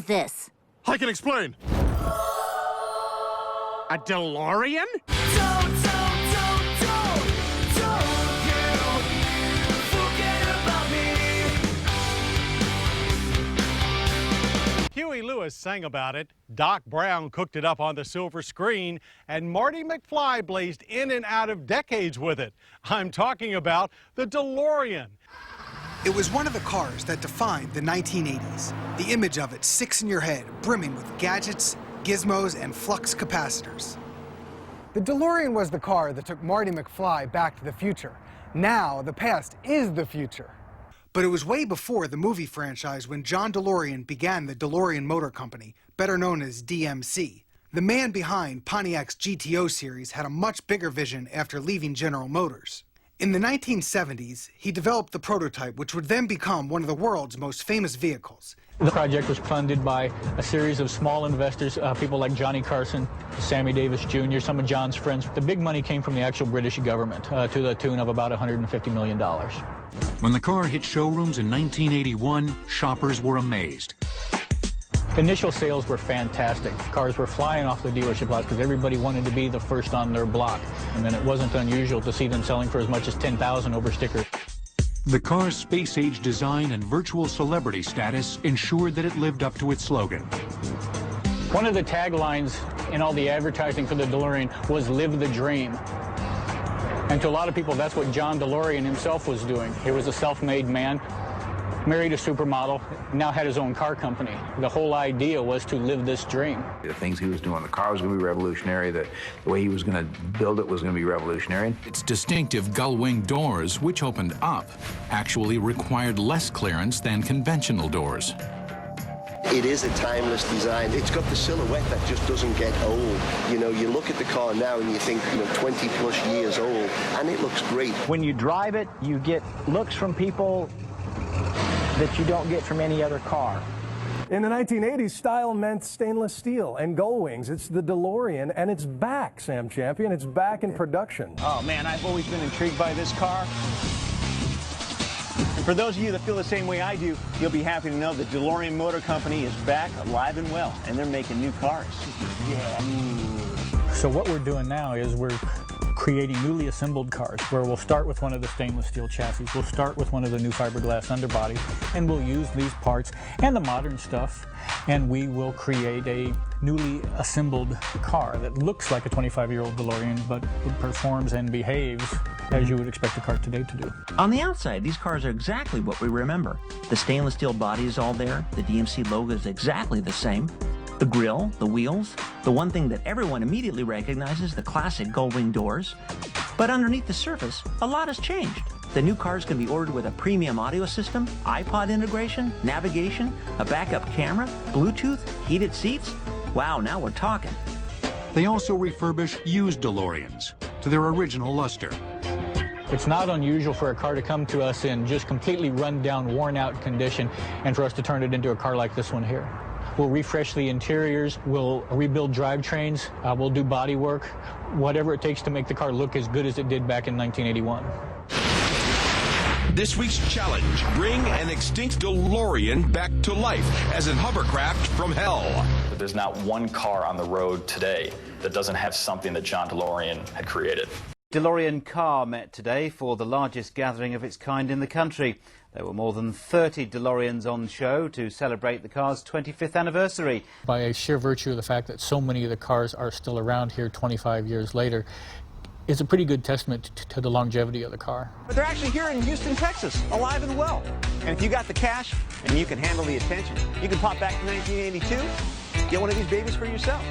is this? I can explain. A DeLorean? Don't you forget about me. Huey Lewis sang about it, Doc Brown cooked it up on the silver screen, and Marty McFly blazed in and out of decades with it. I'm talking about the DeLorean. It was one of the cars that defined the 1980s. The image of it sticks in your head, brimming with gadgets, gizmos, and flux capacitors. The DeLorean was the car that took Marty McFly back to the future. Now, the past is the future. But it was way before the movie franchise when John DeLorean began the DeLorean Motor Company, better known as DMC. The man behind Pontiac's GTO series had a much bigger vision after leaving General Motors. In the 1970s, he developed the prototype, which would then become one of the world's most famous vehicles. The project was funded by a series of small investors, people like Johnny Carson, Sammy Davis Jr., some of John's friends. The big money came from the actual British government to the tune of about $150 million. When the car hit showrooms in 1981, shoppers were amazed. Initial sales were fantastic. Cars were flying off the dealership lots because everybody wanted to be the first on their block. And then it wasn't unusual to see them selling for as much as $10,000 over stickers. The car's space-age design and virtual celebrity status ensured that it lived up to its slogan. One of the taglines in all the advertising for the DeLorean was "Live the Dream." And to a lot of people, that's what John DeLorean himself was doing. He was a self-made man, married a supermodel, now had his own car company. The whole idea was to live this dream. The things he was doing, the car was going to be revolutionary, the way he was going to build it was going to be revolutionary. Its distinctive gull-wing doors, which opened up, actually required less clearance than conventional doors. It is a timeless design. It's got the silhouette that just doesn't get old. You know, you look at the car now and you think, 20 plus years old, and it looks great. When you drive it, you get looks from people that you don't get from any other car. In the 1980s, style meant stainless steel and gull wings. It's the DeLorean, and it's back, Sam Champion. It's back in production. Oh, man, I've always been intrigued by this car. And for those of you that feel the same way I do, you'll be happy to know the DeLorean Motor Company is back, alive and well, and they're making new cars. Yeah. So what we're doing now is we're creating newly assembled cars where we'll start with one of the stainless steel chassis, we'll start with one of the new fiberglass underbody, and we'll use these parts and the modern stuff, and we will create a newly assembled car that looks like a 25-year-old DeLorean, but it performs and behaves as you would expect a car today to do. On the outside, these cars are exactly what we remember. The stainless steel body is all there, the DMC logo is exactly the same. The grille, the wheels, the one thing that everyone immediately recognizes, the classic gull-wing doors. But underneath the surface, a lot has changed. The new cars can be ordered with a premium audio system, iPod integration, navigation, a backup camera, Bluetooth, heated seats. Wow, now we're talking. They also refurbish used DeLoreans to their original luster. It's not unusual for a car to come to us in just completely run-down, worn-out condition, and for us to turn it into a car like this one here. We'll refresh the interiors, we'll rebuild drivetrains, we'll do body work, whatever it takes to make the car look as good as it did back in 1981. This week's challenge, bring an extinct DeLorean back to life as a hovercraft from hell. There's not one car on the road today that doesn't have something that John DeLorean had created. DeLorean car met today for the largest gathering of its kind in the country. There were more than 30 DeLoreans on show to celebrate the car's 25th anniversary. By a sheer virtue of the fact that so many of the cars are still around here 25 years later, is a pretty good testament to the longevity of the car. But they're actually here in Houston, Texas, alive and well. And if you got the cash and you can handle the attention, you can pop back to 1982, get one of these babies for yourself.